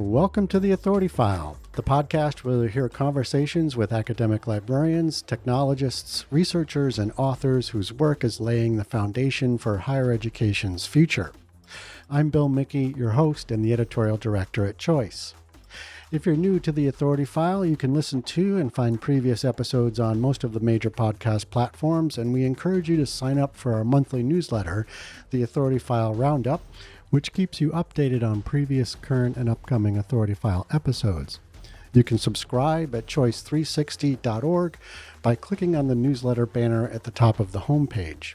Welcome to the Authority File, the podcast where you'll hear conversations with academic librarians, technologists, researchers, and authors whose work is laying the foundation for higher education's future. I'm Bill Mickey, your host and the editorial director at Choice. If you're new to the Authority File, you can listen to and find previous episodes on most of the major podcast platforms, and we encourage you to sign up for our monthly newsletter, the Authority File Roundup, which keeps you updated on previous, current, and upcoming Authority File episodes. You can subscribe at choice360.org by clicking on the newsletter banner at the top of the homepage.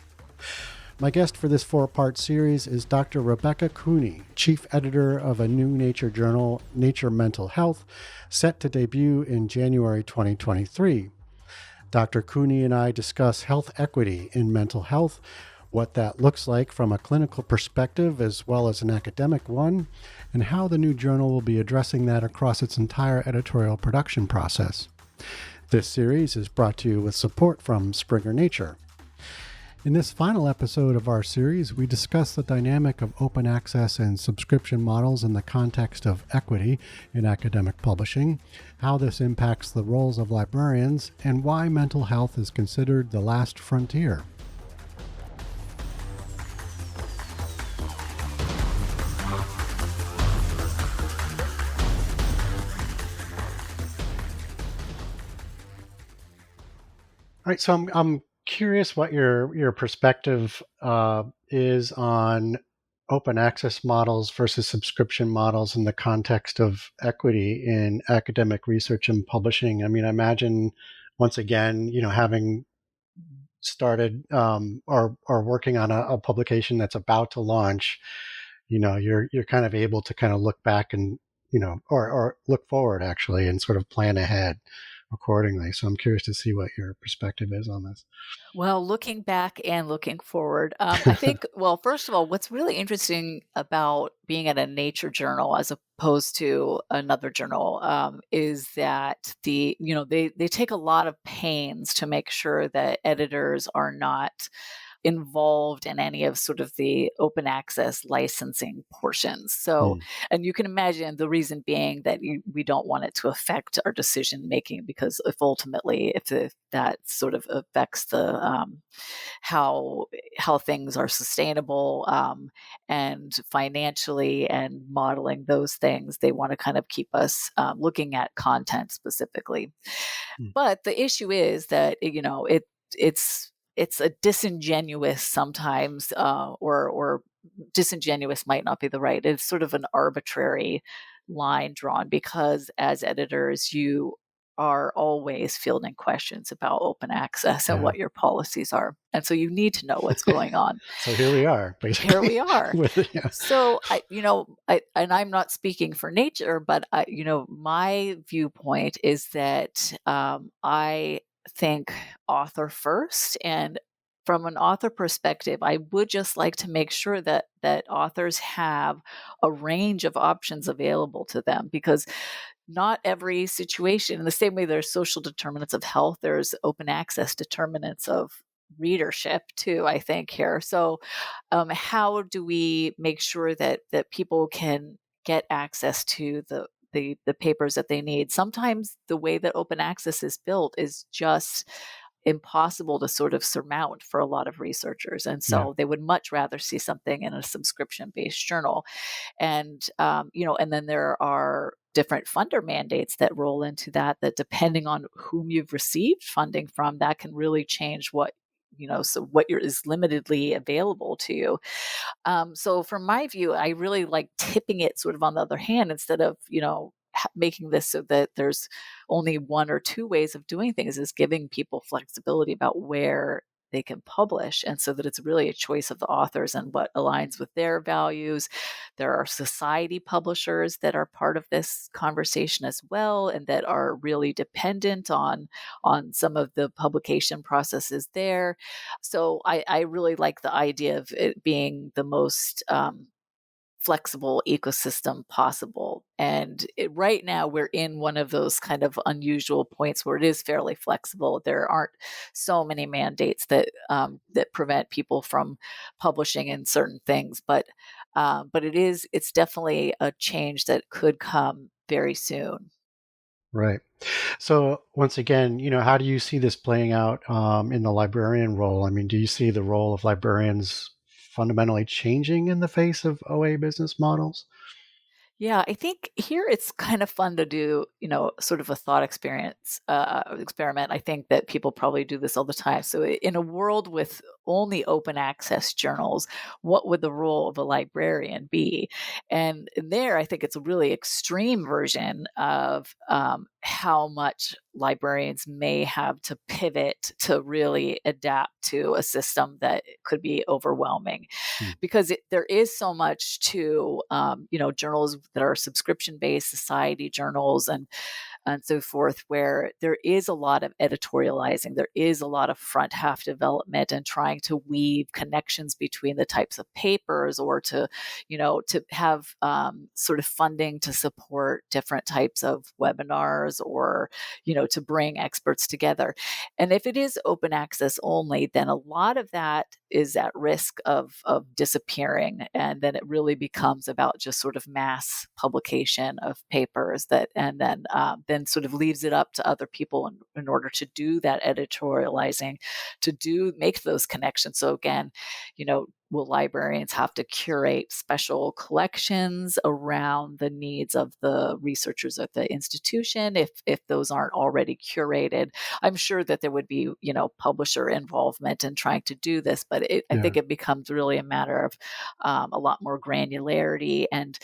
My guest for this four-part series is Dr. Rebecca Cooney, chief editor of a new Nature journal, Nature Mental Health, set to debut in January 2023. Dr. Cooney and I discuss health equity in mental health, what that looks like from a clinical perspective as well as an academic one, and how the new journal will be addressing that across its entire editorial production process. This series is brought to you with support from Springer Nature. In this final episode of our series, we discuss the dynamic of open access and subscription models in the context of equity in academic publishing, how this impacts the roles of librarians, and why mental health is considered the last frontier. All right, so I'm curious what your perspective is on open access models versus subscription models in the context of equity in academic research and publishing. I mean, I imagine once again, having started or working on a publication that's about to launch, you're kind of able to kind of look back and or look forward actually and sort of plan ahead accordingly. So I'm curious to see what your perspective is on this. Well, looking back and looking forward, I think, well, first of all, what's really interesting about being at a nature journal as opposed to another journal is that they take a lot of pains to make sure that editors are not involved in any of sort of the open access licensing portions. So, and you can imagine the reason being that we don't want it to affect our decision making, because if that sort of affects the how things are sustainable and financially and modeling those things, they want to kind of keep us looking at content specifically. But the issue is that it's a disingenuous sometimes, or disingenuous might not be the right. It's sort of an arbitrary line drawn, because as editors, you are always fielding questions about open access and what your policies are. And so you need to know what's going on. So here we are, basically. Here we are. So and I'm not speaking for Nature, but my viewpoint is that I think author first, and from an author perspective, I would just like to make sure that authors have a range of options available to them, because not every situation, in the same way there's social determinants of health, there's open access determinants of readership too, I think, here. So how do we make sure that people can get access to the papers that they need? Sometimes the way that open access is built is just impossible to sort of surmount for a lot of researchers. And so they would much rather see something in a subscription-based journal. And, and then there are different funder mandates that roll into that depending on whom you've received funding from, that can really change what is limitedly available to you. So from my view, I really like tipping it sort of on the other hand, instead of, making this so that there's only one or two ways of doing things, is giving people flexibility about where they can publish, and so that it's really a choice of the authors and what aligns with their values. There are society publishers that are part of this conversation as well, and that are really dependent on some of the publication processes there. So I really like the idea of it being the most flexible ecosystem possible. And right now we're in one of those kind of unusual points where it is fairly flexible. There aren't so many mandates that prevent people from publishing in certain things, but But it's definitely a change that could come very soon. Right. So once again, how do you see this playing out in the librarian role? I mean, do you see the role of librarians fundamentally changing in the face of OA business models? Yeah, I think here it's kind of fun to do, sort of a thought experiment. I think that people probably do this all the time. So, in a world with only open access journals, what would the role of a librarian be? And there, I think it's a really extreme version of how much librarians may have to pivot to really adapt to a system that could be overwhelming, Hmm. because there is so much to journals that are subscription based, society journals, and so forth, where there is a lot of editorializing, there is a lot of front half development and trying to weave connections between the types of papers, or to have sort of funding to support different types of webinars, or to bring experts together. And if it is open access only, then a lot of that is at risk of disappearing. And then it really becomes about just sort of mass publication of papers, and then sort of leaves it up to other people in order to do that editorializing, to make those connections. So again, will librarians have to curate special collections around the needs of the researchers at the institution if those aren't already curated? I'm sure that there would be, publisher involvement in trying to do this, but I Yeah. think it becomes really a matter of a lot more granularity, and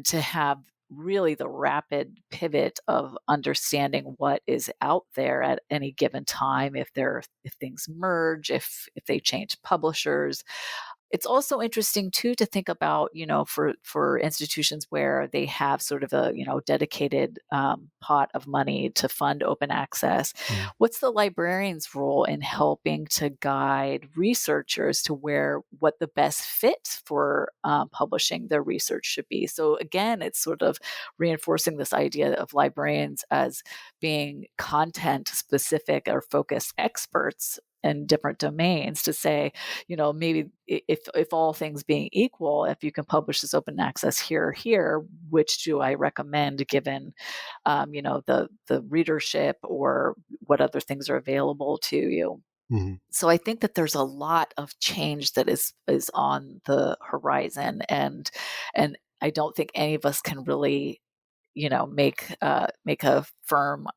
to have really the rapid pivot of understanding what is out there at any given time, if things merge, if they change publishers. It's also interesting too to think about, for institutions where they have sort of a, dedicated pot of money to fund open access, Mm. what's the librarian's role in helping to guide researchers to where what the best fit for publishing their research should be? So again, it's sort of reinforcing this idea of librarians as being content specific or focused experts in different domains, to say, maybe if all things being equal, if you can publish this open access here or here, which do I recommend, given the readership, or what other things are available to you? Mhm. So I think that there's a lot of change that is on the horizon, and I don't think any of us can really make a firm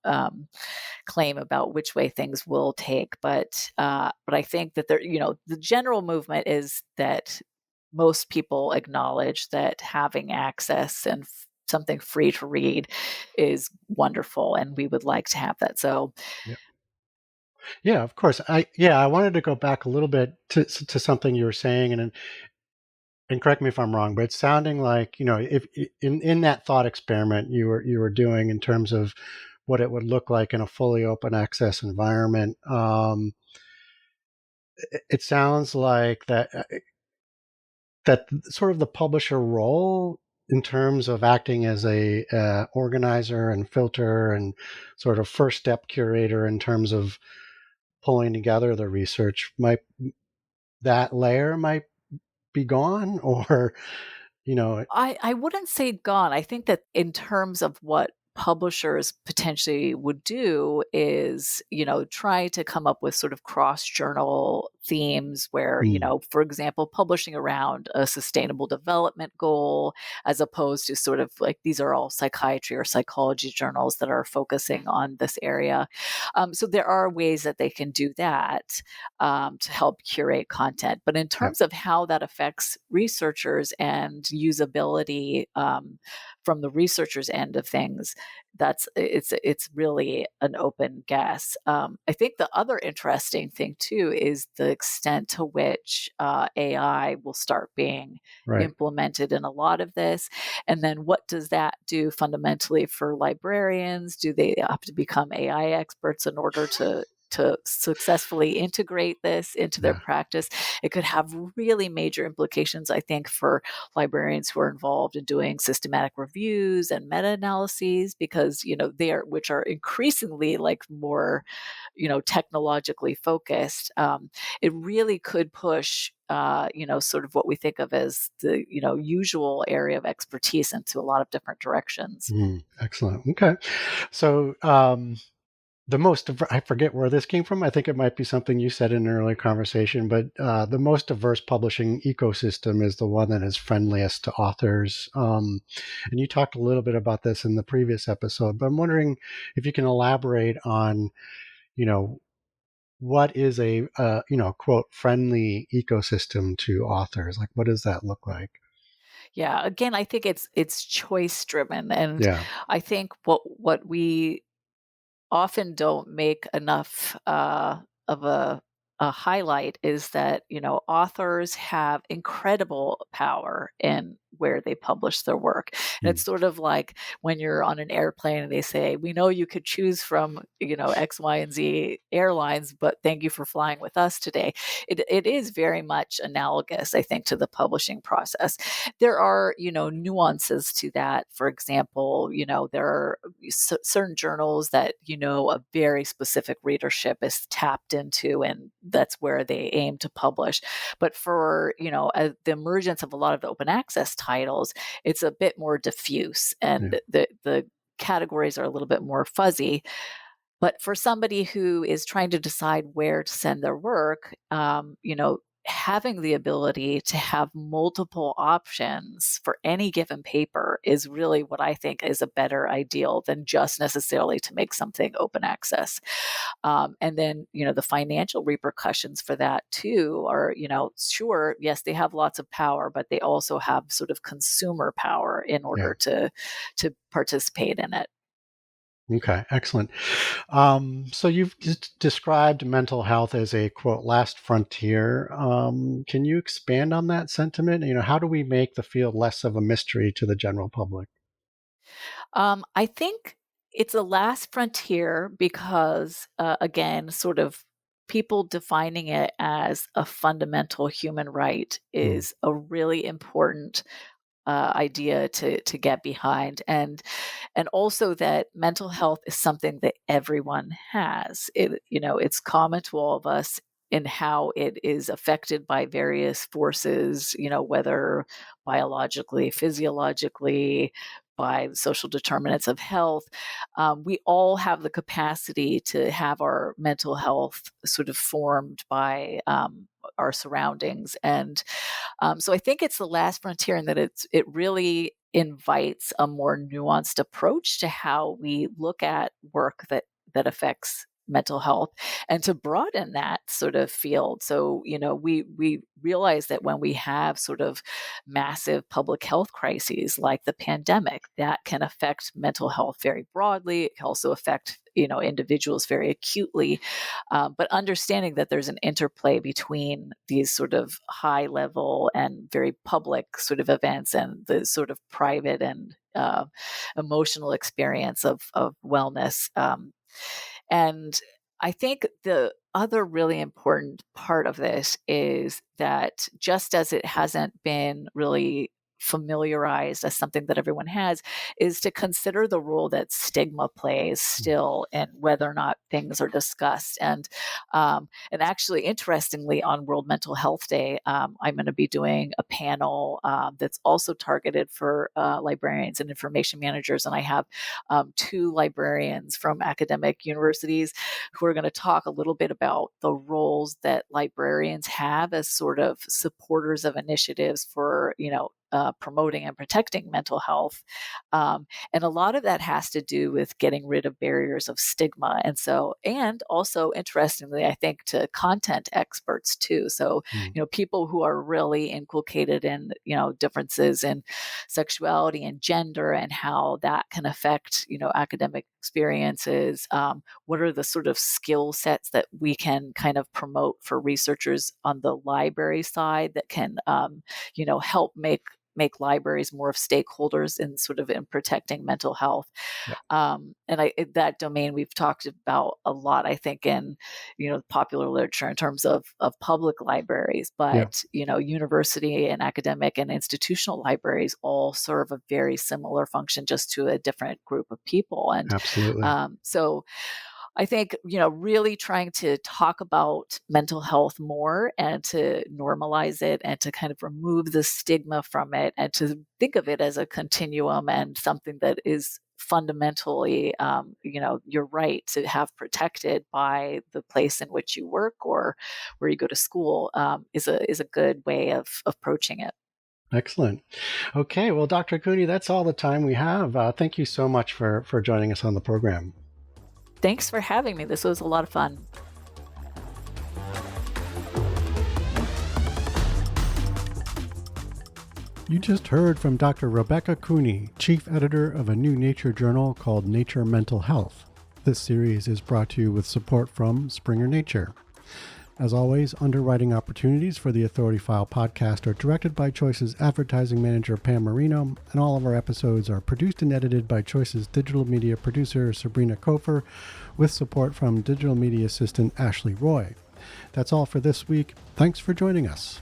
claim about which way things will take. But I think that the general movement is that most people acknowledge that having access and something free to read is wonderful, and we would like to have that. So Yeah. Yeah, of course. I wanted to go back a little bit to something you were saying, and correct me if I'm wrong, but it's sounding like, if in that thought experiment you were doing in terms of what it would look like in a fully open access environment, it sounds like that sort of the publisher role in terms of acting as a organizer and filter and sort of first step curator in terms of pulling together the research, might that layer might be gone, or you know I wouldn't say gone. I think that in terms of what publishers potentially would do is, try to come up with sort of cross journal themes where, mm, for example, publishing around a sustainable development goal, as opposed to sort of like these are all psychiatry or psychology journals that are focusing on this area. So there are ways that they can do that to help curate content. But in yeah, terms of how that affects researchers and usability from the researchers' end of things, it's really an open guess. I think the other interesting thing too is the extent to which AI will start being right, implemented in a lot of this, and then what does that do fundamentally for librarians? Do they have to become AI experts in order to to successfully integrate this into their Yeah. practice, it could have really major implications, I think, for librarians who are involved in doing systematic reviews and meta-analyses, because, which are increasingly like more, technologically focused. It really could push, sort of what we think of as the, usual area of expertise into a lot of different directions. Excellent. Okay. So, I forget where this came from. I think it might be something you said in an earlier conversation, but the most diverse publishing ecosystem is the one that is friendliest to authors. And you talked a little bit about this in the previous episode, but I'm wondering if you can elaborate on, you know, what is a quote, friendly ecosystem to authors? Like, what does that look like? Yeah, again, I think it's choice driven, and Yeah. I think what we often don't make enough of a highlight is that, authors have incredible power in where they publish their work. And Mm. it's sort of like when you're on an airplane and they say, we know you could choose from, X, Y, and Z airlines, but thank you for flying with us today. It is very much analogous, I think, to the publishing process. There are, nuances to that. For example, there are certain journals that, a very specific readership is tapped into, and that's where they aim to publish. But for, the emergence of a lot of the open access titles, it's a bit more diffuse, Yeah. and the categories are a little bit more fuzzy. But for somebody who is trying to decide where to send their work, having the ability to have multiple options for any given paper is really what I think is a better ideal than just necessarily to make something open access. And then, the financial repercussions for that too are, sure, yes, they have lots of power, but they also have sort of consumer power in Yeah. order to participate in it. Okay, excellent. So you've described mental health as a quote last frontier. Can you expand on that sentiment? How do we make the field less of a mystery to the general public? I think it's a last frontier because, again, sort of people defining it as a fundamental human right Mm. is a really important idea to get behind, and also that mental health is something that everyone has. It's common to all of us in how it is affected by various forces, whether biologically, physiologically, by social determinants of health. We all have the capacity to have our mental health sort of formed by our surroundings, and so I think it's the last frontier, in that it really invites a more nuanced approach to how we look at work that affects mental health, and to broaden that sort of field. So, we realize that when we have sort of massive public health crises like the pandemic, that can affect mental health very broadly. It can also affect, individuals very acutely. But understanding that there's an interplay between these sort of high level and very public sort of events and the sort of private and emotional experience of wellness. And I think the other really important part of this is that, just as it hasn't been really familiarized as something that everyone has, is to consider the role that stigma plays still in whether or not things are discussed. And actually, interestingly, on World Mental Health Day, I'm going to be doing a panel that's also targeted for librarians and information managers, and I have two librarians from academic universities who are going to talk a little bit about the roles that librarians have as sort of supporters of initiatives for, promoting and protecting mental health. And a lot of that has to do with getting rid of barriers of stigma. And also, interestingly, I think, to content experts too. So, Mm. people who are really inculcated in, differences in sexuality and gender, and how that can affect, academic experiences. What are the sort of skill sets that we can kind of promote for researchers on the library side that can, help make make libraries more of stakeholders in sort of in protecting mental health. That domain we've talked about a lot, I think, in popular literature in terms of public libraries, but university and academic and institutional libraries all serve a very similar function, just to a different group of people. And absolutely. So I think, really trying to talk about mental health more and to normalize it and to kind of remove the stigma from it and to think of it as a continuum and something that is fundamentally, you're right to have protected by the place in which you work or where you go to school, is a good way of approaching it. Excellent. Okay, well, Dr. Cooney, that's all the time we have. Thank you so much for joining us on the program. Thanks for having me. This was a lot of fun. You just heard from Dr. Rebecca Cooney, chief editor of a new Nature journal called Nature Mental Health. This series is brought to you with support from Springer Nature. As always, underwriting opportunities for the Authority File podcast are directed by Choice's advertising manager, Pam Marino, and all of our episodes are produced and edited by Choice's digital media producer, Sabrina Kofer, with support from digital media assistant, Ashley Roy. That's all for this week. Thanks for joining us.